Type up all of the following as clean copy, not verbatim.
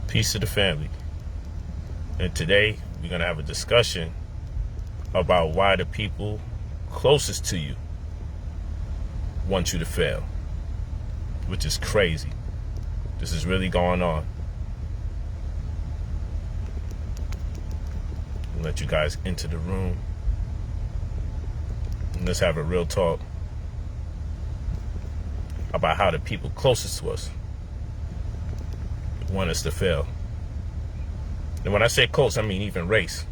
Peace to the family. And today we're going to have a discussion about why the people closest to you want you to fail, which is crazy. This is really going on. I'll let you guys into the room and let's have a real talk about how the people closest to us want us to fail. And when I say close, I mean even race.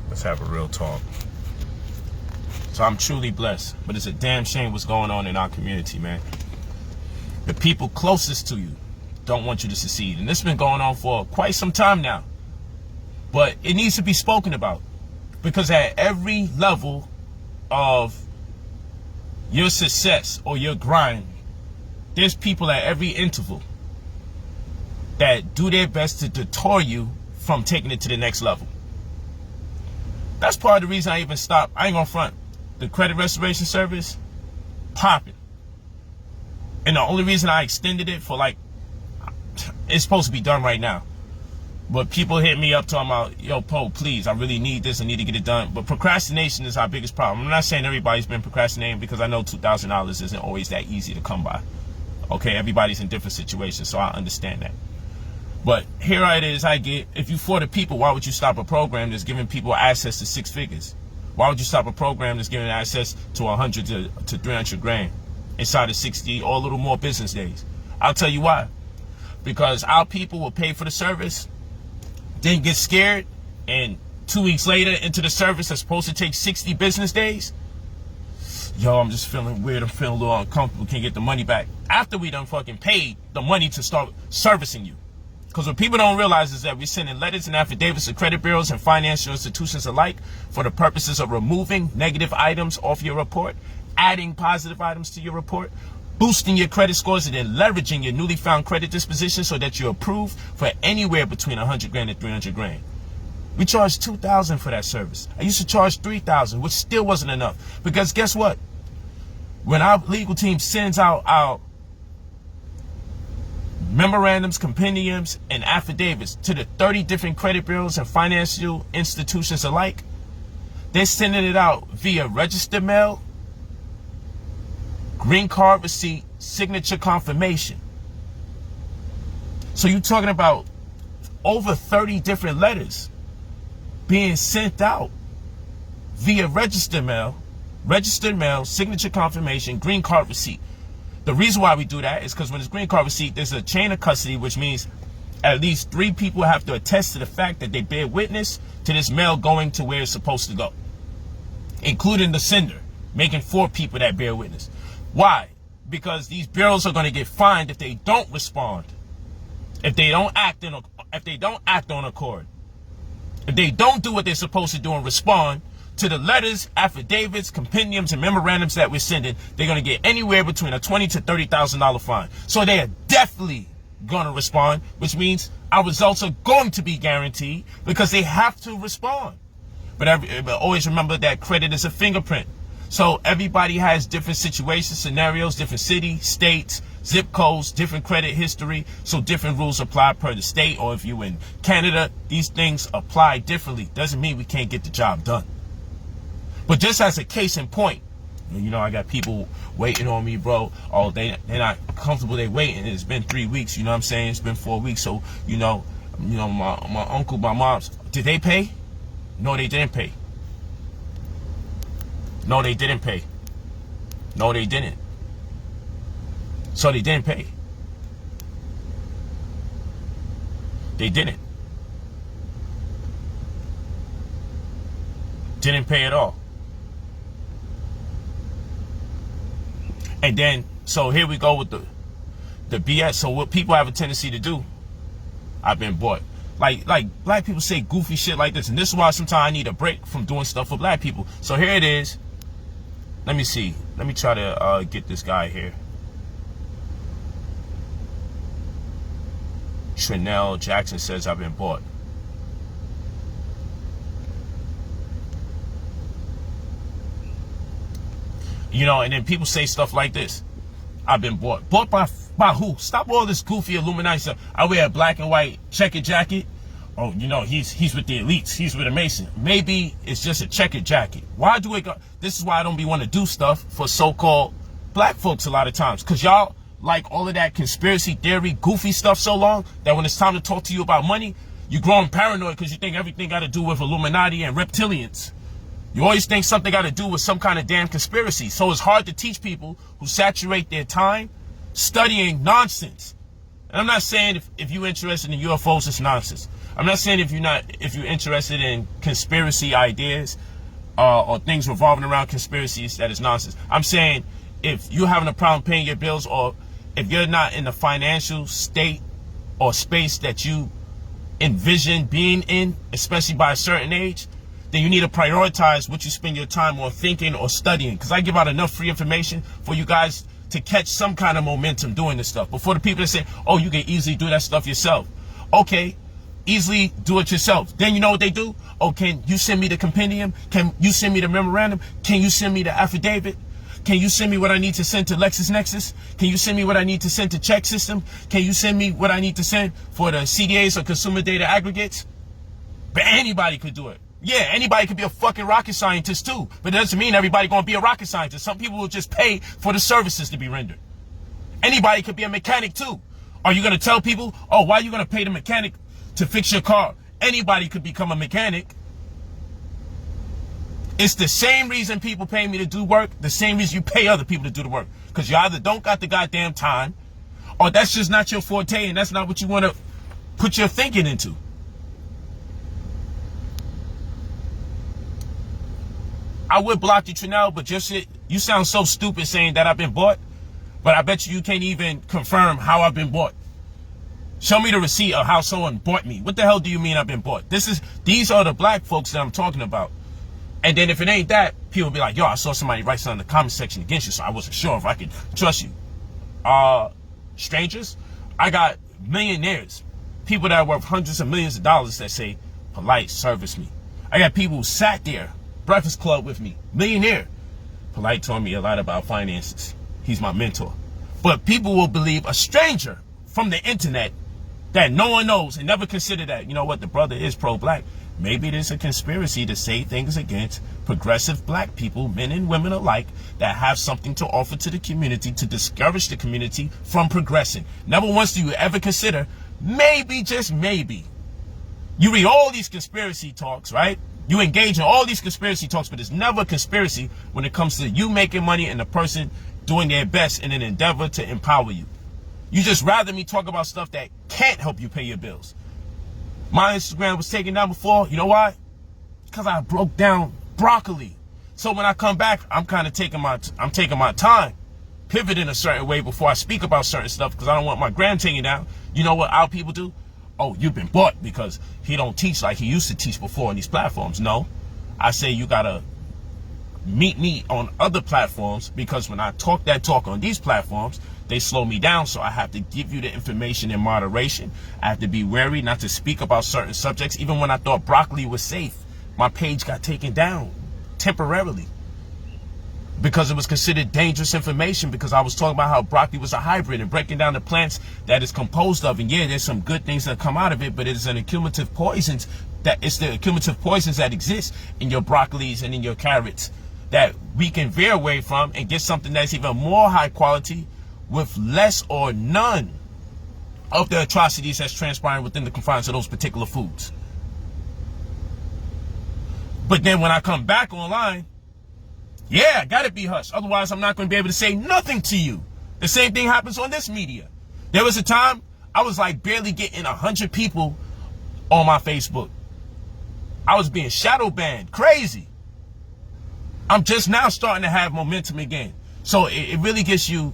Let's have a real talk. So I'm truly blessed, but it's a damn shame what's going on in our community, man. The people closest to you don't want you to succeed. And this has been going on for quite some time now. But it needs to be spoken about. Because at every level of your success or your grind, there's people at every interval that do their best to deter you from taking it to the next level. That's part of the reason I even stopped. I ain't gonna front. The credit restoration service, popping. And the only reason I extended it for it's supposed to be done right now. But people hit me up talking about, yo, Poe, please, I really need this. I need to get it done. But procrastination is our biggest problem. I'm not saying everybody's been procrastinating because I know $2,000 isn't always that easy to come by. Okay, everybody's in different situations, so I understand that. But here it is, if you for the people, why would you stop a program that's giving people access to 6 figures? Why would you stop a program that's giving access to 100 to 300 grand inside of 60 or a little more business days? I'll tell you why. Because our people will pay for the service, then get scared, and 2 weeks later into the service that's supposed to take 60 business days, yo, I'm just feeling weird, I'm feeling a little uncomfortable, can't get the money back. After we done fucking paid the money to start servicing you. Because what people don't realize is that we're sending letters and affidavits to credit bureaus and financial institutions alike for the purposes of removing negative items off your report, adding positive items to your report, boosting your credit scores, and then leveraging your newly found credit disposition so that you're approved for anywhere between 100 grand and 300 grand. We charge $2,000 for that service. I used to charge $3,000, which still wasn't enough. Because guess what? When our legal team sends out our memorandums, compendiums, and affidavits to the 30 different credit bureaus and financial institutions alike, they're sending it out via registered mail, green card receipt, signature confirmation. So you're talking about over 30 different letters being sent out via registered mail, signature confirmation, green card receipt. The reason why we do that is because when it's green card receipt, there's a chain of custody, which means at least 3 people have to attest to the fact that they bear witness to this mail going to where it's supposed to go, including the sender, making 4 people that bear witness. Why? Because these bureaus are going to get fined if they don't respond, if they don't act on accord, if they don't do what they're supposed to do and respond to the letters, affidavits, compendiums, and memorandums that we're sending. They're going to get anywhere between a $20,000 to $30,000 fine. So they are definitely going to respond, which means our results are going to be guaranteed because they have to respond. But always remember that credit is a fingerprint. So everybody has different situations, scenarios, different cities, states, zip codes, different credit history. So different rules apply per the state. Or if you're in Canada, these things apply differently. Doesn't mean we can't get the job done. But just as a case in point, you know, I got people waiting on me, bro. Oh, they're not comfortable. They waiting. It's been 3 weeks. You know what I'm saying? It's been 4 weeks. So, you know, my uncle, my mom's, did they pay? No, they didn't pay. No, they didn't pay. No, they didn't. So they didn't pay. They didn't. Didn't pay at all. And then, so here we go with the BS. So what people have a tendency to do, I've been bought. Like black people say goofy shit like this, and this is why sometimes I need a break from doing stuff for black people. So here it is. Let me see. Let me try to get this guy here. Trinell Jackson says I've been bought. You know, and then people say stuff like this. I've been bought. Bought by who? Stop all this goofy Illuminati stuff. I wear a black and white checkered jacket. Oh, you know, he's with the elites. He's with a Mason. Maybe it's just a checkered jacket. Why do it go? This is why I don't be want to do stuff for so-called black folks a lot of times. Because y'all like all of that conspiracy theory, goofy stuff so long that when it's time to talk to you about money, you're growing paranoid because you think everything got to do with Illuminati and reptilians. You always think something got to do with some kind of damn conspiracy. So it's hard to teach people who saturate their time studying nonsense. And I'm not saying if you're interested in UFOs, it's nonsense. I'm not saying if you're interested in conspiracy ideas or things revolving around conspiracies, that is nonsense. I'm saying if you're having a problem paying your bills, or if you're not in the financial state or space that you envision being in, especially by a certain age, then you need to prioritize what you spend your time on thinking or studying. Because I give out enough free information for you guys to catch some kind of momentum doing this stuff. But for the people that say, oh, you can easily do that stuff yourself. Okay, easily do it yourself. Then you know what they do? Oh, can you send me the compendium? Can you send me the memorandum? Can you send me the affidavit? Can you send me what I need to send to LexisNexis? Can you send me what I need to send to Check System? Can you send me what I need to send for the CDAs or consumer data aggregates? But anybody could do it. Yeah, anybody could be a fucking rocket scientist too. But it doesn't mean everybody gonna be a rocket scientist. Some people will just pay for the services to be rendered. Anybody could be a mechanic too. Are you gonna tell people, oh, why are you gonna pay the mechanic to fix your car? Anybody could become a mechanic. It's the same reason people pay me to do work, the same reason you pay other people to do the work. Because you either don't got the goddamn time, or that's just not your forte, and that's not what you want to put your thinking into. I would block you, Trinell, but just you sound so stupid saying that I've been bought, but I bet you can't even confirm how I've been bought. Show me the receipt of how someone bought me. What the hell do you mean I've been bought? These are the black folks that I'm talking about. And then if it ain't that, people will be like, yo, I saw somebody write something in the comment section against you, so I wasn't sure if I could trust you. Strangers, I got millionaires, people that are worth hundreds of millions of dollars that say, Polight, service me. I got people who sat there, Breakfast Club with me, millionaire. Polight taught me a lot about finances. He's my mentor. But people will believe a stranger from the internet that no one knows and never consider that, you know what, the brother is pro-black. Maybe it is a conspiracy to say things against progressive black people, men and women alike, that have something to offer to the community to discourage the community from progressing. Never once do you ever consider, maybe, just maybe. You read all these conspiracy talks, right? You engage in all these conspiracy talks, but it's never a conspiracy when it comes to you making money and the person doing their best in an endeavor to empower you. You just rather me talk about stuff that can't help you pay your bills. My Instagram was taken down before. You know why? Because I broke down broccoli. So when I come back, I'm kind of taking my time, pivoting a certain way before I speak about certain stuff, because I don't want my gram taken down. You know what our people do? Oh, you've been bought because he don't teach like he used to teach before on these platforms. No, I say you gotta meet me on other platforms, because when I talk that talk on these platforms, they slow me down. So I have to give you the information in moderation. I have to be wary not to speak about certain subjects. Even when I thought broccoli was safe, my page got taken down temporarily because it was considered dangerous information, because I was talking about how broccoli was a hybrid and breaking down the plants that it's composed of. And yeah, there's some good things that come out of it, but it's an accumulative poisons it's the accumulative poisons that exist in your broccolis and in your carrots that we can veer away from and get something that's even more high quality with less or none of the atrocities that's transpiring within the confines of those particular foods. But then when I come back online, yeah, I gotta be hushed. Otherwise, I'm not going to be able to say nothing to you. The same thing happens on this media. There was a time I was like barely getting 100 people on my Facebook. I was being shadow banned. Crazy. I'm just now starting to have momentum again. So it really gets you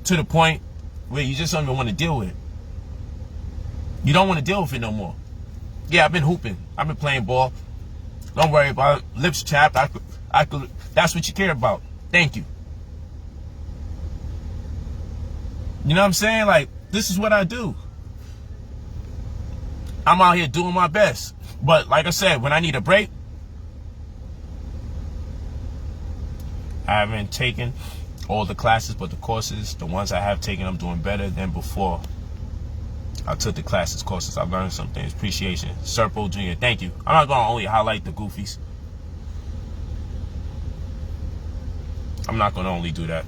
to the point where you just don't even want to deal with it. You don't want to deal with it no more. Yeah, I've been hooping. I've been playing ball. Don't worry about it. Lips chapped. I could. That's what you care about. Thank you. You know what I'm saying? Like, this is what I do. I'm out here doing my best. But like I said, when I need a break, I haven't taken all the classes, but the courses, the ones I have taken, I'm doing better than before I took the classes, courses. I've learned some things. Appreciation. Serpo Jr., thank you. I'm not going to only highlight the goofies. I'm not going to only do that.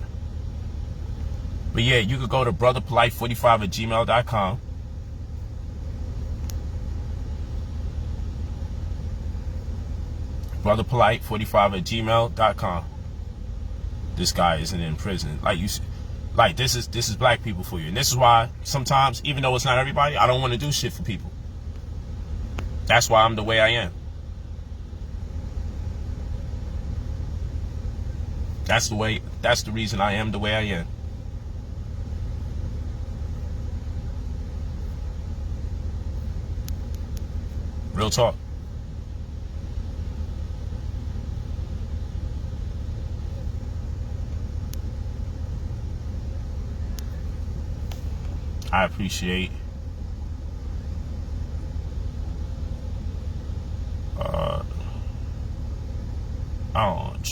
But yeah, you could go to brotherpolight45@gmail.com. brotherpolight45@gmail.com. This guy isn't in prison. Like this is black people for you. And this is why sometimes, even though it's not everybody, I don't want to do shit for people. That's why I'm the way I am. That's the reason I am the way I am. Real talk. I appreciate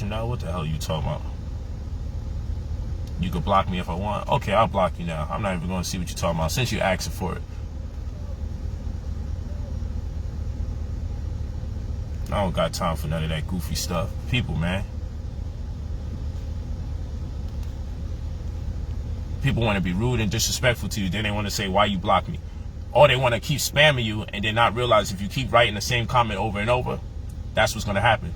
you know what the hell you talking about? You could block me if I want. Okay, I'll block you now. I'm not even going to see what you're talking about since you asking for it. I don't got time for none of that goofy stuff. People, man. People want to be rude and disrespectful to you. Then they want to say, why you block me? Or they want to keep spamming you and then not realize if you keep writing the same comment over and over, that's what's going to happen.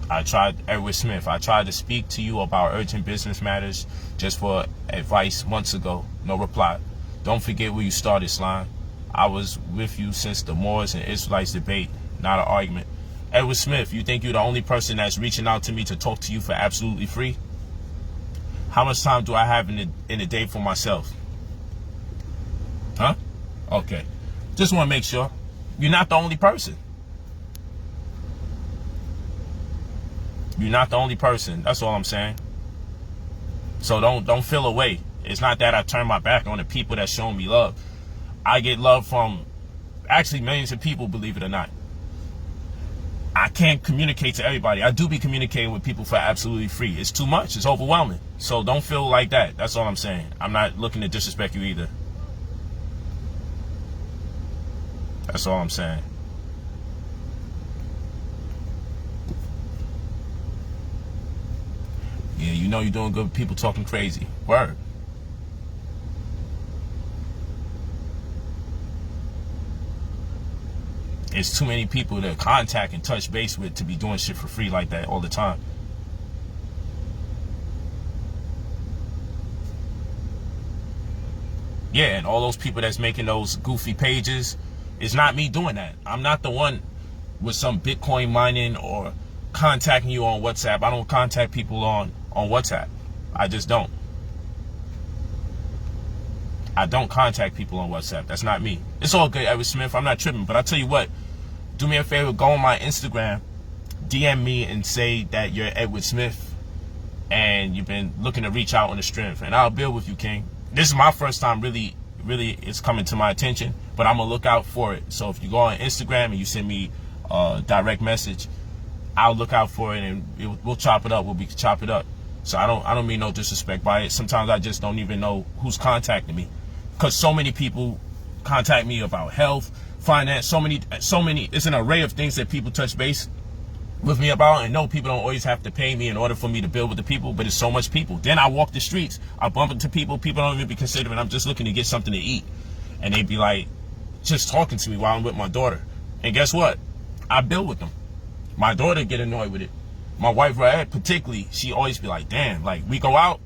I tried, Edward Smith, I tried to speak to you about urgent business matters just for advice months ago. No reply. Don't forget where you started, Slime. I was with you since the Moors and Israelites debate, not an argument. Edward Smith, you think you're the only person that's reaching out to me to talk to you for absolutely free? How much time do I have in a day for myself? Huh? Okay. Just want to make sure. You're not the only person. You're not the only person. That's all I'm saying. So don't feel away. It's not that I turn my back on the people that show me love. I get love from actually millions of people, believe it or not. I can't communicate to everybody. I do be communicating with people for absolutely free. It's too much. It's overwhelming. So don't feel like that. That's all I'm saying. I'm not looking to disrespect you either. That's all I'm saying. Yeah, you know you're doing good with people talking crazy. Word. It's too many people to contact and touch base with to be doing shit for free like that all the time. Yeah, and all those people that's making those goofy pages, it's not me doing that. I'm not the one with some Bitcoin mining or contacting you on WhatsApp. I don't contact people on WhatsApp. I just don't. I don't contact people on WhatsApp. That's not me. It's all good, Edward Smith. I'm not tripping. But I tell you what, do me a favor, go on my Instagram, DM me and say that you're Edward Smith and you've been looking to reach out on the strength. And I'll build with you, King. This is my first time really it's coming to my attention, but I'm going to look out for it. So if you go on Instagram and you send me a direct message, I'll look out for it and we'll chop it up. We'll chop it up. So I don't mean no disrespect by it. Sometimes I just don't even know who's contacting me, because so many people contact me about health, finance, so many. It's an array of things that people touch base with me about. And no, people don't always have to pay me in order for me to build with the people, but it's so much people. Then I walk the streets, I bump into people don't even be considering I'm just looking to get something to eat, and they be like just talking to me while I'm with my daughter. And guess what? I build with them. My daughter get annoyed with it. My wife, right, particularly, she always be like, damn, like we go out,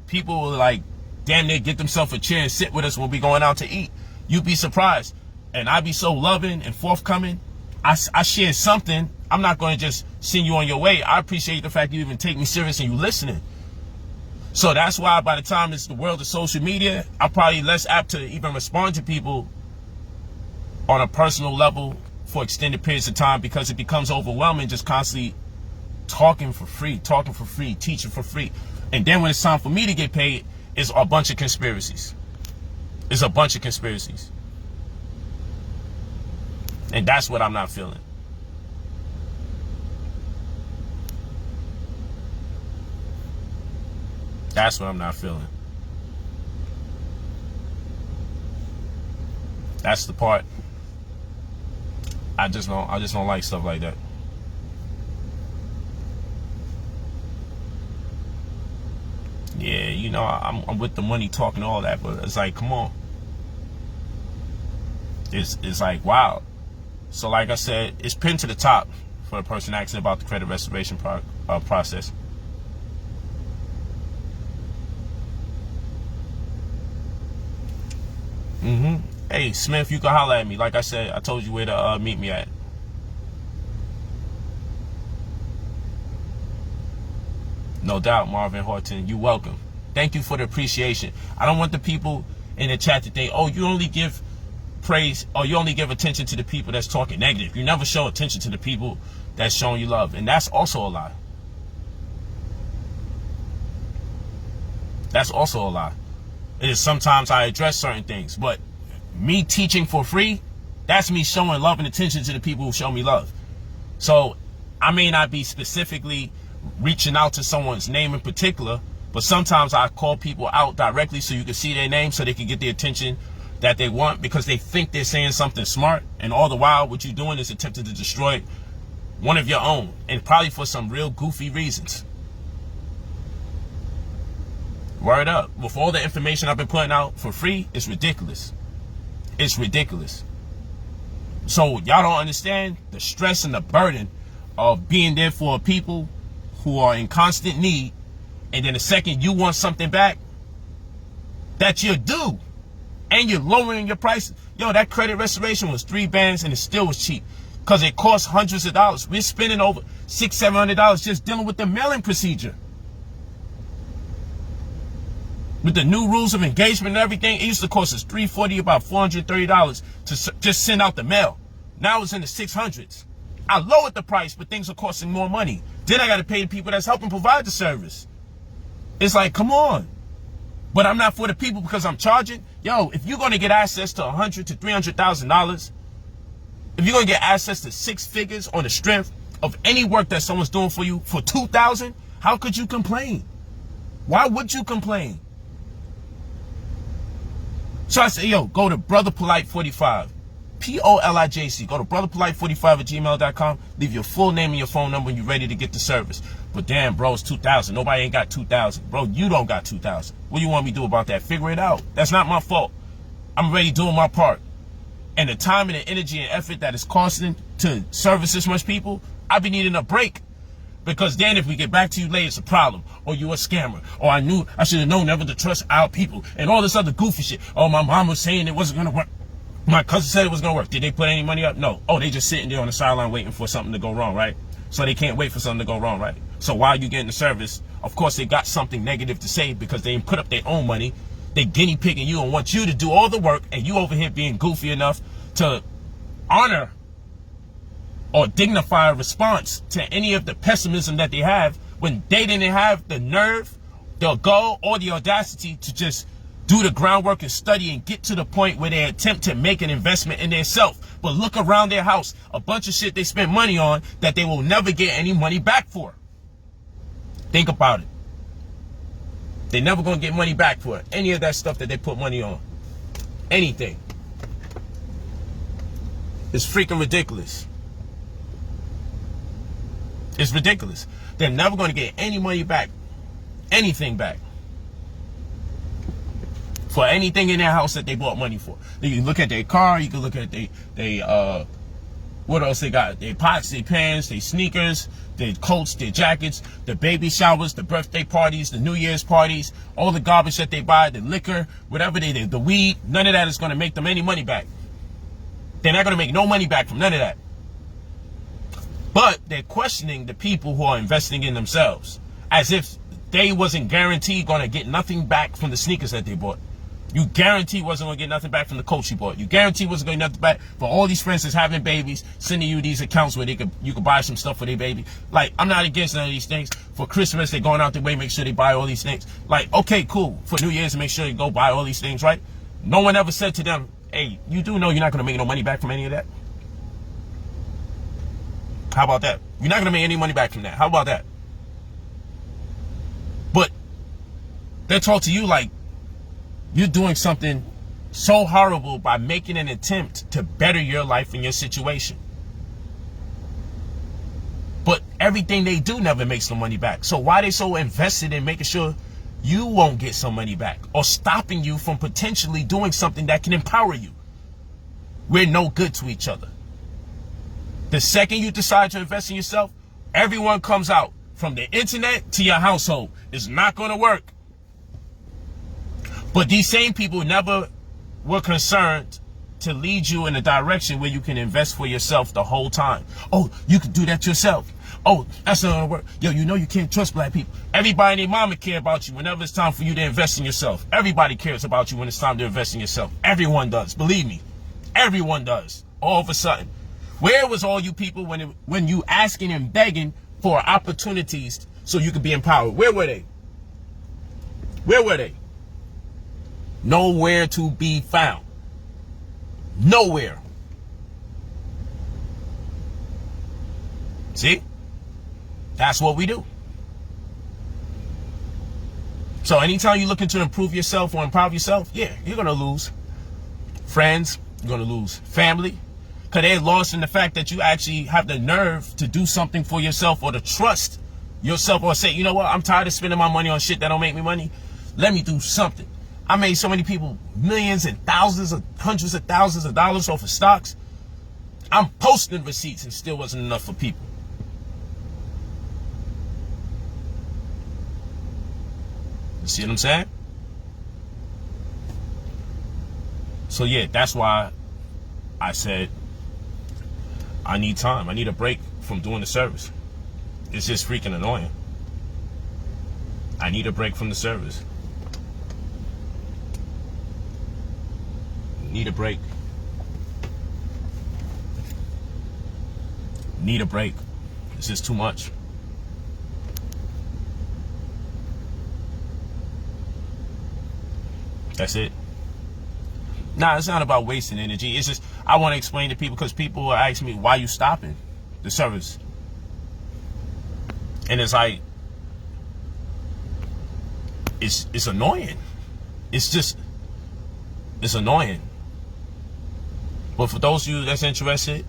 people will like damn near get themselves a chair and sit with us when we going out to eat. You'd be surprised. And I be so loving and forthcoming. I shared something. I'm not going to just send you on your way. I appreciate the fact you even take me serious and you listening. So that's why by the time it's the world of social media, I'm probably less apt to even respond to people on a personal level for extended periods of time, because it becomes overwhelming just constantly talking for free, teaching for free. And then when it's time for me to get paid, it's a bunch of conspiracies. It's a bunch of conspiracies. And that's what I'm not feeling. That's what I'm not feeling. That's the part. I just don't like stuff like that. Yeah, you know, I'm with the money talking all that, but it's like, come on. It's like, wow. So like I said, it's pinned to the top for a person asking about the credit restoration process. Hey, Smith, you can holler at me. Like I said, I told you where to meet me at. No doubt, Marvin Horton. You're welcome. Thank you for the appreciation. I don't want the people in the chat to think, oh, you only give praise, or you only give attention to the people that's talking negative. You never show attention to the people that's showing you love. And that's also a lie. That's also a lie. It is sometimes I address certain things, but me teaching for free, that's me showing love and attention to the people who show me love. So I may not be specifically reaching out to someone's name in particular, but sometimes I call people out directly so you can see their name, so they can get the attention that they want, because they think they're saying something smart, and all the while what you're doing is attempting to destroy one of your own, and probably for some real goofy reasons. Word up. With all the information I've been putting out for free, it's ridiculous. It's ridiculous. So y'all don't understand the stress and the burden of being there for people who are in constant need, and then the second you want something back that you're due, and you're lowering your prices. Yo, that credit restoration was 3 bands and it still was cheap, because it costs hundreds of dollars. We're spending over $600-700 just dealing with the mailing procedure. With the new rules of engagement and everything, it used to cost us $340, about $430 to just send out the mail. Now it's in the 600s. I lowered the price, but things are costing more money. Then I got to pay the people that's helping provide the service. It's like, come on. But I'm not for the people because I'm charging. Yo, if you're going to get access to $100,000 to $300,000, if you're going to get access to 6 figures on the strength of any work that someone's doing for you for $2,000, how could you complain? Why would you complain? So I say, yo, go to brotherpolight45, POLIJC. Go to brotherpolight45@gmail.com. Leave your full name and your phone number when you're ready to get the service. But damn, bro, it's 2,000. Nobody ain't got 2,000. Bro, you don't got 2,000. What do you want me to do about that? Figure it out. That's not my fault. I'm already doing my part. And the time and the energy and effort that it's costing to service this much people, I be needing a break. Because then if we get back to you later, it's a problem. Or you a scammer. Or I should have known never to trust our people. And all this other goofy shit. Oh, my mom was saying it wasn't going to work. My cousin said it was going to work. Did they put any money up? No. Oh, they just sitting there on the sideline waiting for something to go wrong, right? So they can't wait for something to go wrong, right? So while you getting the service, of course they got something negative to say because they put up their own money. They guinea pigging you and want you to do all the work, and you over here being goofy enough to honor or dignify a response to any of the pessimism that they have, when they didn't have the nerve, the gall, or the audacity to just do the groundwork and study and get to the point where they attempt to make an investment in themselves. But look around their house, a bunch of shit they spend money on that they will never get any money back for. Think about it. They're never going to get money back for it. Any of that stuff that they put money on. Anything. It's freaking ridiculous. It's ridiculous. They're never going to get any money back. Anything back. For anything in their house that they bought money for. You can look at their car. You can look at they what else they got? Their pots, their pants, their sneakers, their coats, their jackets, the baby showers, the birthday parties, the New Year's parties, all the garbage that they buy, the liquor, whatever they do, the weed. None of that is going to make them any money back. They're not going to make no money back from none of that. But they're questioning the people who are investing in themselves, as if they wasn't guaranteed going to get nothing back from the sneakers that they bought. You guarantee wasn't going to get nothing back from the coach you bought. You guarantee wasn't going to get nothing back for all these friends that's having babies, sending you these accounts where you could buy some stuff for their baby. Like, I'm not against none of these things. For Christmas, they're going out their way, make sure they buy all these things. Like, okay, cool. For New Year's, make sure you go buy all these things, right? No one ever said to them, hey, you do know you're not going to make no money back from any of that? How about that? You're not going to make any money back from that. How about that? But they talk to you like you're doing something so horrible by making an attempt to better your life and your situation. But everything they do never makes no money back. So why are they so invested in making sure you won't get some money back, or stopping you from potentially doing something that can empower you? We're no good to each other. The second you decide to invest in yourself, everyone comes out from the internet to your household. It's not going to work. But these same people never were concerned to lead you in a direction where you can invest for yourself the whole time. Oh, you can do that yourself. Oh, that's not gonna work. Yo, you know you can't trust black people. Everybody and their mama care about you whenever it's time for you to invest in yourself. Everybody cares about you when it's time to invest in yourself. Everyone does. Believe me. Everyone does. All of a sudden. Where was all you people when you asking and begging for opportunities so you could be empowered? Where were they? Where were they? Nowhere to be found. Nowhere. See? That's what we do. So anytime you're looking to improve yourself or empower yourself, yeah, you're going to lose friends. You're going to lose family. Because they're lost in the fact that you actually have the nerve to do something for yourself, or to trust yourself, or say, you know what, I'm tired of spending my money on shit that don't make me money. Let me do something. I made so many people millions and thousands of hundreds of thousands of dollars off of stocks. I'm posting receipts and still wasn't enough for people. You see what I'm saying? So yeah, that's why I said I need time. I need a break from doing the service. It's just freaking annoying. I need a break from the service. Need a break. Need a break. It's just too much. That's it. Nah, it's not about wasting energy. It's just, I want to explain to people, because people are asking me, why you stopping the service? And it's like, it's annoying. It's just, it's annoying. But for those of you that's interested,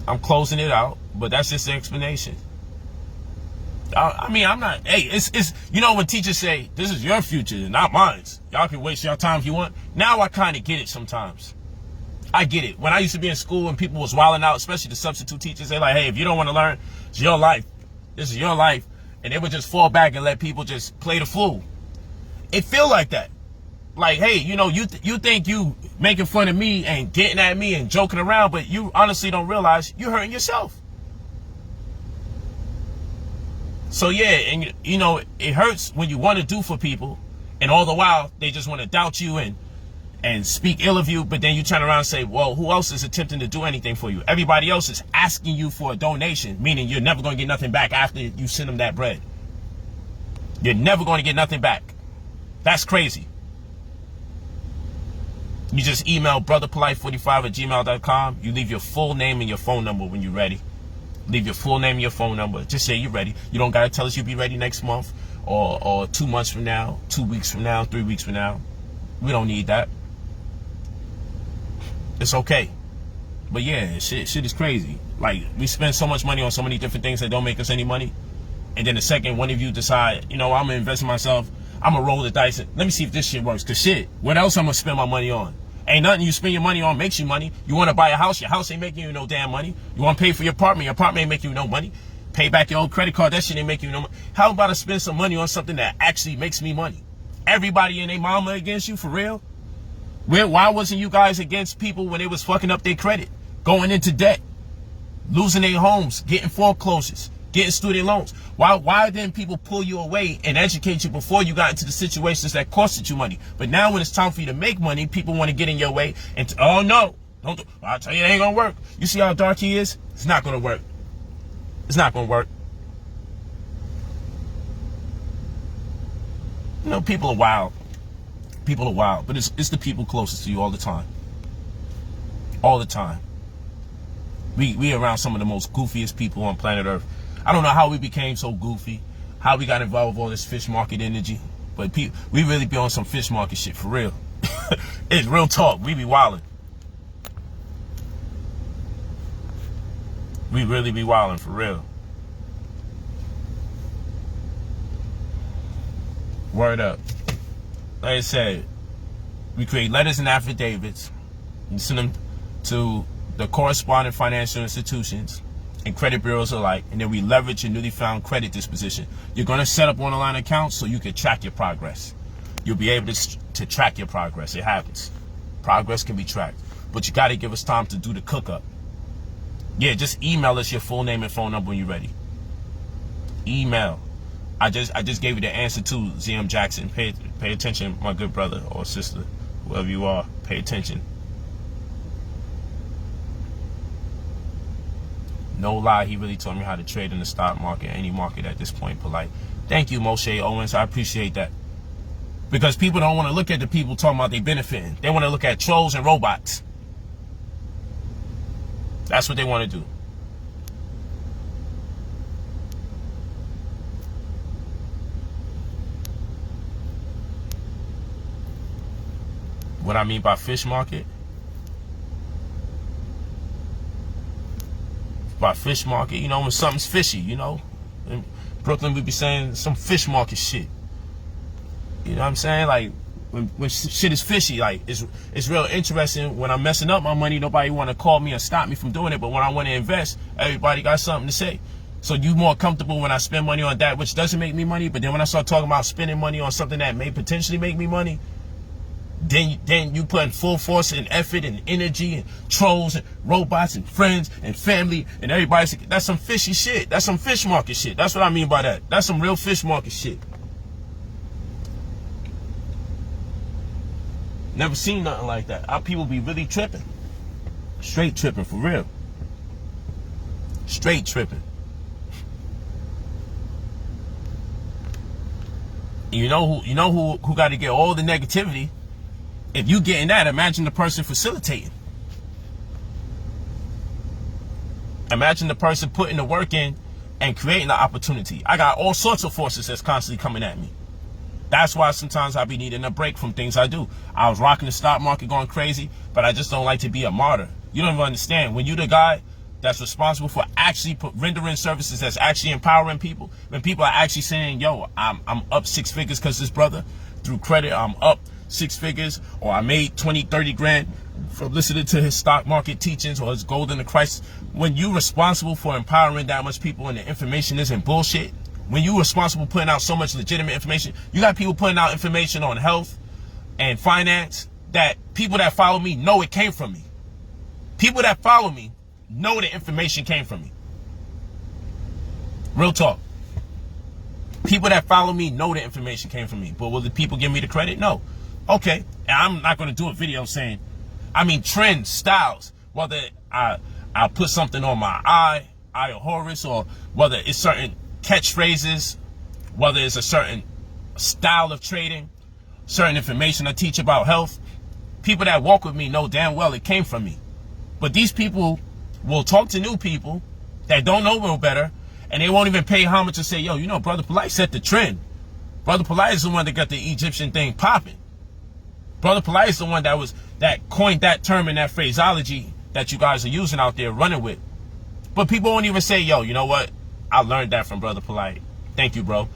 I'm closing it out. But that's just the explanation. I mean, I'm not, hey, it's, you know, when teachers say, this is your future, not mine. Y'all can waste your time if you want. Now I kind of get it sometimes. I get it. When I used to be in school and people was wilding out, especially the substitute teachers, they're like, hey, if you don't want to learn, it's your life. This is your life. And they would just fall back and let people just play the fool. It feel like that. Like, hey, you know, you think you making fun of me and getting at me and joking around, but you honestly don't realize you're hurting yourself. So yeah, and you know, it hurts when you want to do for people, and all the while they just want to doubt you and speak ill of you, but then you turn around and say, well, who else is attempting to do anything for you? Everybody else is asking you for a donation, meaning you're never going to get nothing back after you send them that bread. You're never going to get nothing back. That's crazy. You just email brotherpolight45@gmail.com. You leave your full name and your phone number when you're ready. Leave your full name and your phone number. Just say you're ready. You don't got to tell us you'll be ready next month or 2 months from now, 2 weeks from now, 3 weeks from now. We don't need that. It's okay. But yeah, shit is crazy. Like, we spend so much money on so many different things that don't make us any money. And then the second one of you decide, you know, I'm going to invest in myself. I'm going to roll the dice. And let me see if this shit works. Because shit, what else I'm going to spend my money on? Ain't nothing you spend your money on makes you money. You want to buy a house, your house ain't making you no damn money. You want to pay for your apartment ain't making you no money. Pay back your old credit card, that shit ain't making you no money. How about I spend some money on something that actually makes me money? Everybody and their mama against you, for real? Why wasn't you guys against people when they was fucking up their credit, going into debt? losing their homes, getting foreclosures, getting student loans. Why didn't people pull you away and educate you before you got into the situations that costed you money? But now when it's time for you to make money, people want to get in your way and oh no, don't do, I'll tell you it ain't gonna work. You see how dark he is? It's not gonna work. It's not gonna work. You know, people are wild. People are wild, but it's the people closest to you all the time. All the time. We around some of the most goofiest people on planet Earth. I don't know how we became so goofy, how we got involved with all this fish market energy, but we really be on some fish market shit for real. It's real talk. We be wilding. We really be wilding for real. Word up. Like I said, we create letters and affidavits and send them to the corresponding financial institutions and credit bureaus alike, and then we leverage your newly found credit disposition. You're going to set up online accounts so you can track your progress. You'll be able to track your progress. It happens. Progress can be tracked, but you got to give us time to do the cook up. Yeah, just email us your full name and phone number when you're ready. Email. I just gave you the answer to ZM Jackson. Pay attention, my good brother or sister, whoever you are. Pay attention. No lie, he really taught me how to trade in the stock market, any market at this point, Polight. Thank you, Moshe Owens. I appreciate that. Because people don't want to look at the people talking about they benefiting. They want to look at trolls and robots. That's what they want to do. What I mean by fish market? By fish market, you know, when something's fishy, you know. In Brooklyn, we be saying some fish market shit. You know what I'm saying? Like, when shit is fishy, like, it's real interesting. When I'm messing up my money, nobody want to call me or stop me from doing it. But when I want to invest, everybody got something to say. So you more comfortable when I spend money on that which doesn't make me money. But then when I start talking about spending money on something that may potentially make me money, then you put full force and effort and energy and trolls and robots and friends and family and everybody. That's some fishy shit. That's some fish market shit. That's what I mean by that. That's some real fish market shit. Never seen nothing like that. Our people be really tripping. Straight tripping for real. Straight tripping. You know who got to get all the negativity? If you getting that, imagine the person facilitating. Imagine the person putting the work in and creating the opportunity. I got all sorts of forces that's constantly coming at me. That's why sometimes I be needing a break from things I do. I was rocking the stock market going crazy, but I just don't like to be a martyr. You don't even understand. When you the guy that's responsible for actually rendering services that's actually empowering people, when people are actually saying, yo, I'm up 6 figures because this brother, through credit, I'm up 6 figures, or I made 20, 30 grand from listening to his stock market teachings or his gold in the crisis. When you responsible for empowering that much people and the information isn't bullshit, when you responsible putting out so much legitimate information, you got people putting out information on health and finance that people that follow me know it came from me. People that follow me know the information came from me. Real talk. People that follow me know the information came from me. But will the people give me the credit? No. Okay. And I'm not going to do a video saying, I mean, trends, styles, whether I put something on my eye of Horus, or whether it's certain catchphrases, whether it's a certain style of trading, certain information I teach about health. People that walk with me know damn well it came from me. But these people will talk to new people that don't know no better, and they won't even pay homage to say, yo, you know, Brother Polight set the trend. Brother Polight is the one that got the Egyptian thing popping. Brother Polight is the one that coined that term and that phraseology that you guys are using out there running with. But people won't even say, yo, you know what? I learned that from Brother Polight. Thank you, bro.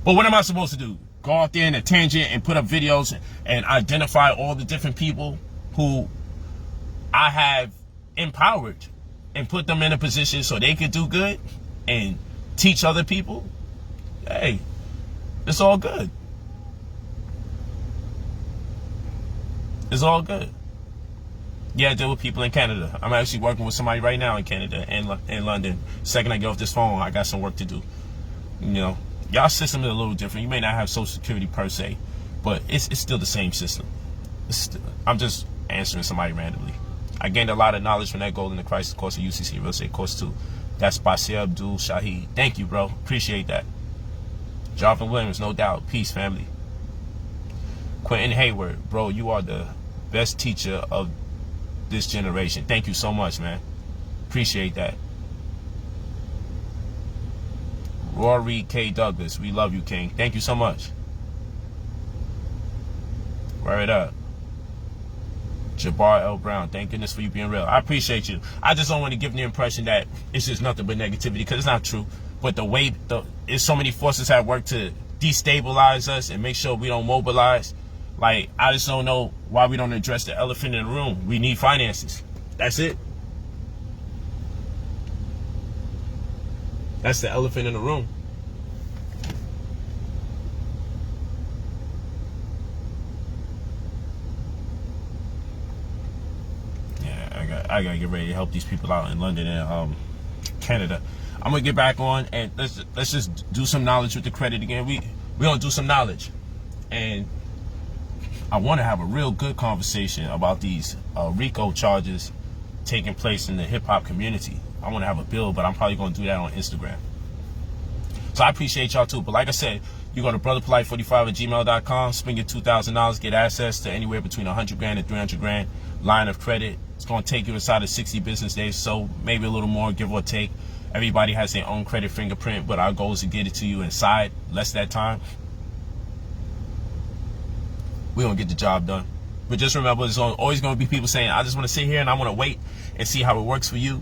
But what am I supposed to do? Go out there in a tangent and put up videos and identify all the different people who I have empowered and put them in a position so they could do good and teach other people? Hey, it's all good. It's all good. Yeah, I deal with people in Canada. I'm actually working with somebody right now in Canada and in London. Second I get off this phone, I got some work to do. You know, y'all system is a little different. You may not have Social Security per se, but it's still the same system. I'm just answering somebody randomly. I gained a lot of knowledge from that Golden to Crisis course of UCC Real Estate course too. That's by Sir Abdul Shahid. Thank you, bro. Appreciate that. Jonathan Williams, no doubt. Peace, family. Quentin Hayward, bro, you are the best teacher of this generation. Thank you so much, man. Appreciate that. Rory K. Douglas, we love you, King. Thank you so much. Word up. Jabbar L. Brown, thank goodness for you being real. I appreciate you. I just don't want to give the impression that it's just nothing but negativity, because it's not true. But the way it's so many forces at work to destabilize us and make sure we don't mobilize. Like, I just don't know why we don't address the elephant in the room. We need finances. That's it. That's the elephant in the room. I gotta get ready to help these people out in London and Canada. I'm gonna get back on and let's just do some knowledge with the credit again. We gonna do some knowledge, and I want to have a real good conversation about these RICO charges taking place in the hip hop community. I want to have a bill, but I'm probably gonna do that on Instagram. So I appreciate y'all too. But like I said, you go to brotherpolight45@gmail.com, spend your $2,000, get access to anywhere between 100 grand and 300 grand line of credit. It's going to take you inside of 60 business days, so maybe a little more, give or take. Everybody has their own credit fingerprint, but our goal is to get it to you inside less that time. We're going to get the job done. But just remember, there's always going to be people saying, I just want to sit here and I want to wait and see how it works for you.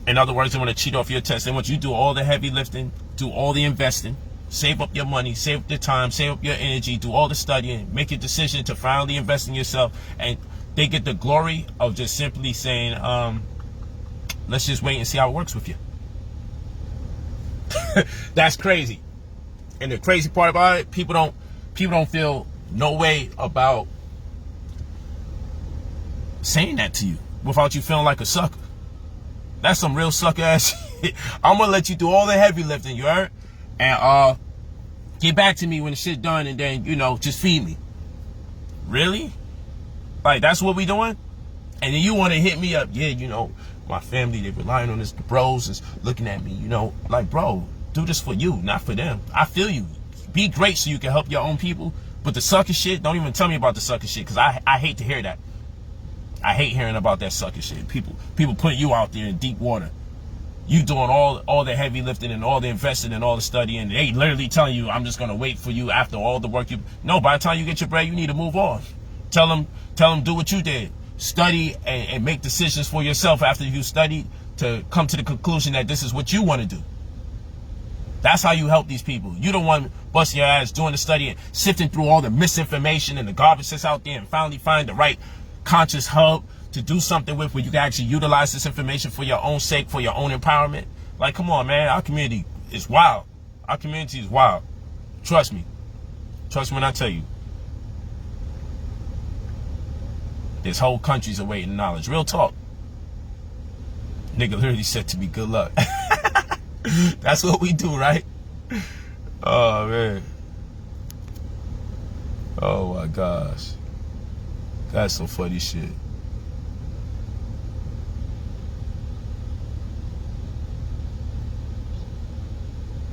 In other words, they want to cheat off your test. They want you to do all the heavy lifting, do all the investing, save up your money, save up your time, save up your energy, do all the studying, make your decision to finally invest in yourself, and they get the glory of just simply saying, let's just wait and see how it works with you. That's crazy. And the crazy part about it, people don't feel no way about saying that to you without you feeling like a sucker. That's some real sucker ass shit. I'm gonna let you do all the heavy lifting, you heard? And get back to me when the shit done, and then, you know, just feed me. Really? Like, that's what we doing? And then you want to hit me up. Yeah, you know, my family, they relying on this. The bros is looking at me, you know. Like, bro, do this for you, not for them. I feel you. Be great so you can help your own people. But the sucker shit, don't even tell me about the sucker shit, because I hate to hear that. I hate hearing about that sucker shit. People putting you out there in deep water. You doing all the heavy lifting and all the investing and all the studying. They literally telling you, I'm just going to wait for you after all the work you... No, by the time you get your bread, you need to move on. Tell them do what you did. Study and make decisions for yourself after you studied to come to the conclusion that this is what you want to do. That's how you help these people. You don't want to bust your ass doing the study and sifting through all the misinformation and the garbage that's out there and finally find the right conscious hub to do something with where you can actually utilize this information for your own sake, for your own empowerment. Like, come on, man. Our community is wild. Our community is wild. Trust me. Trust me when I tell you. There's whole countries awaiting knowledge. Real talk. Nigga literally said to me, good luck. That's what we do, right? Oh, man. Oh, my gosh. That's some funny shit.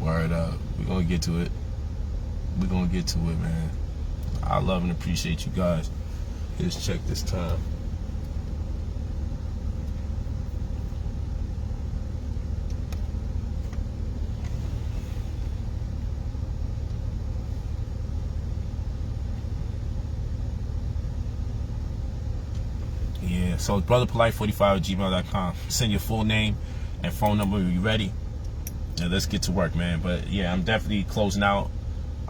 Word up. We're going to get to it. We're going to get to it, man. I love and appreciate you guys. Let's check this time. Yeah, so it's brotherpolight45@gmail.com. Send your full name and phone number when you're ready. And let's get to work, man. But yeah, I'm definitely closing out.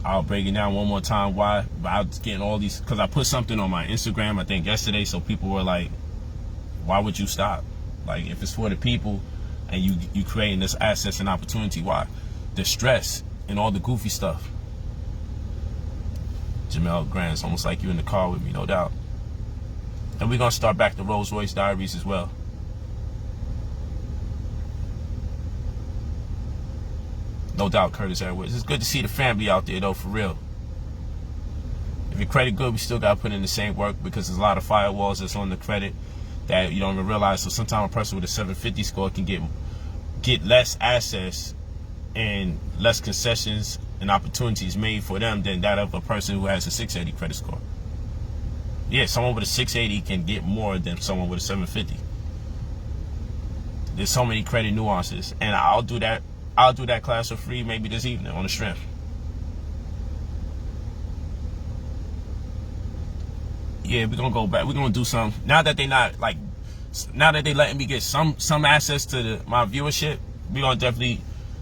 I'll break it down one more time why. But I was getting all these, because I put something on my Instagram, I think yesterday, so people were like, why would you stop? Like, if it's for the people and you creating this access and opportunity, why? The stress and all the goofy stuff. Jamel Grant, it's almost like you in the car with me, no doubt. And we're going to start back the Rolls Royce Diaries as well. No doubt, Curtis Edwards. It's good to see the family out there, though, for real. If your credit good, we still got to put in the same work because there's a lot of firewalls that's on the credit that you don't even realize. So sometimes a person with a 750 score can get less access and less concessions and opportunities made for them than that of a person who has a 680 credit score. Yeah, someone with a 680 can get more than someone with a 750. There's so many credit nuances, and I'll do that class for free maybe this evening on the strength. Yeah, we're gonna go back. We're gonna do some. Now that they letting me get some access to my viewership, we're gonna definitely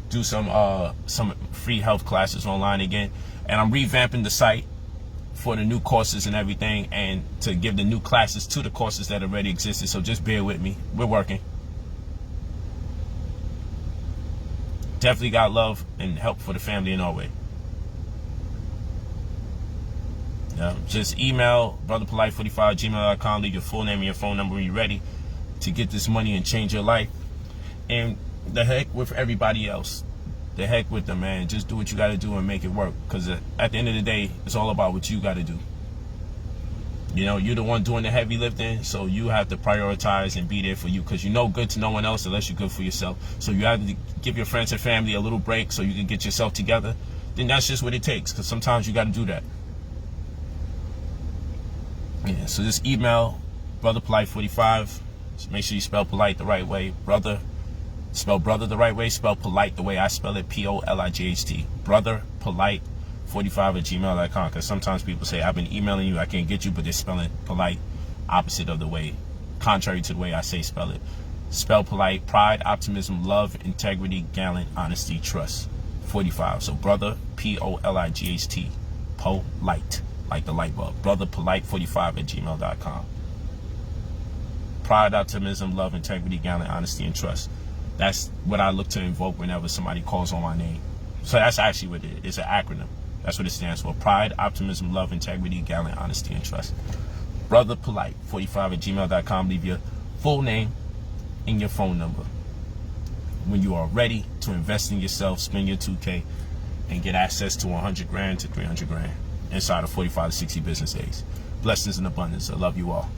do some free health classes online again. And I'm revamping the site for the new courses and everything, and to give the new classes to the courses that already existed. So just bear with me. We're working. Definitely got love and help for the family in our way. Just email brotherpolight45@gmail.com. Leave your full name and your phone number when you're ready to get this money and change your life. And the heck with everybody else. The heck with them, man. Just do what you got to do and make it work. Because at the end of the day, it's all about what you got to do. You know, you're the one doing the heavy lifting, so you have to prioritize and be there for you, because you know good to no one else unless you're good for yourself. So you have to give your friends and family a little break so you can get yourself together. Then that's just what it takes, because sometimes you got to do that. Yeah, so just email brotherpolight45. Just make sure you spell polite the right way. Spell brother the right way. Spell polite the way I spell it. Polight. brotherpolight45@gmail.com. Because sometimes people say, I've been emailing you, I can't get you, but they're spelling polite opposite of the way, contrary to the way I say spell it. Spell polite: pride, optimism, love, integrity, gallant, honesty, trust. 45. So brother, Polight, polite, like the light bulb. brotherpolight45@gmail.com. Pride, optimism, love, integrity, gallant, honesty, and trust. That's what I look to invoke whenever somebody calls on my name. So that's actually what it is. It's an acronym. That's what it stands for. Pride, optimism, love, integrity, gallant, honesty, and trust. brotherpolight45@gmail.com. Leave your full name and your phone number when you are ready to invest in yourself, spend your 2K, and get access to 100 grand to 300 grand inside of 45 to 60 business days. Blessings and abundance. I love you all.